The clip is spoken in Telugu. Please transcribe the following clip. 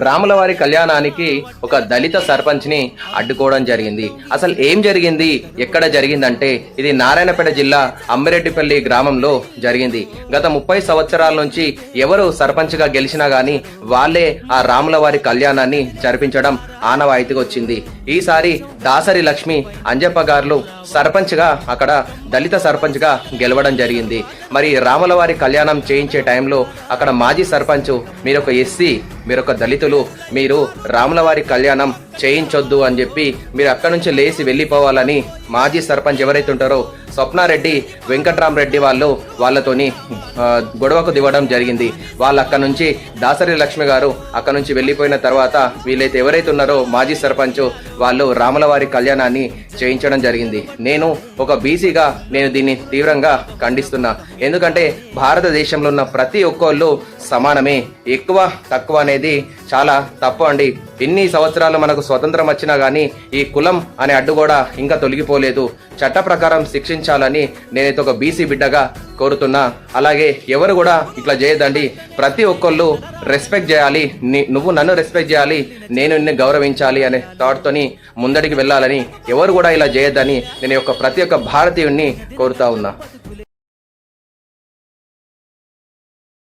రాములవారి కళ్యాణానికి ఒక దళిత సర్పంచ్ ని అడ్డుకోవడం జరిగింది. అసలు ఏం జరిగింది, ఎక్కడ జరిగిందంటే ఇది నారాయణపేట జిల్లా అంబిరెడ్డిపల్లి గ్రామంలో జరిగింది. గత 30 సంవత్సరాల నుంచి ఎవరు సర్పంచ్ గా గెలిచినా గానీ వాళ్ళే ఆ రాములవారి కళ్యాణాన్ని జరిపించడం ఆనవాయితీగా వచ్చింది. ఈసారి దాసరి లక్ష్మి అంజప్ప గారు సర్పంచ్ గా అక్కడ దళిత సర్పంచ్ గా గెలవడం జరిగింది. మరి రాములవారి కళ్యాణం చేయించే టైంలో అక్కడ మాజీ సర్పంచ్ మీరొక ఎస్సీ, మీరొక దళితులు, మీరు రాములవారి కళ్యాణం చేయించొద్దు అని చెప్పి మీరు అక్కడ నుంచి లేచి వెళ్ళిపోవాలని మాజీ సర్పంచ్ ఎవరైతే ఉంటారో స్వప్నారెడ్డి, వెంకట్రామరెడ్డి వాళ్ళతోని గొడవకు దిగడం జరిగింది. వాళ్ళు అక్కడ నుంచి దాసరి లక్ష్మి గారు అక్కడ నుంచి వెళ్ళిపోయిన తర్వాత వీళ్ళైతే ఎవరైతే ఉన్నారో మాజీ సర్పంచ్ వాళ్ళు రాములవారి కళ్యాణాన్ని చేయించడం జరిగింది. నేను ఒక బీసీగా నేను దీన్ని తీవ్రంగా ఖండిస్తున్నా. ఎందుకంటే భారతదేశంలో ఉన్న ప్రతి ఒక్కళ్ళు సమానమే. ఎక్కువ తక్కువ అనేది చాలా తప్పు అండి. ఎన్ని సంవత్సరాలు మనకు స్వతంత్రం వచ్చినా గానీ ఈ కులం అనే అడ్డు కూడా ఇంకా తొలగిపోలేదు. చట్ట ప్రకారం శిక్షించాలని నేనైతే ఒక బీసీ బిడ్డగా కోరుతున్నా. అలాగే ఎవరు కూడా ఇట్లా చేయదండి. ప్రతి ఒక్కళ్ళు రెస్పెక్ట్ చేయాలి. నువ్వు నన్ను రెస్పెక్ట్ చేయాలి, నేను నిన్ను గౌరవించాలి అనే థాట్తోని ముందడికి వెళ్ళాలని, ఎవరు కూడా ఇలా చేయొద్దని నేను ప్రతి ఒక్క భారతీయుడిని కోరుతా ఉన్నా.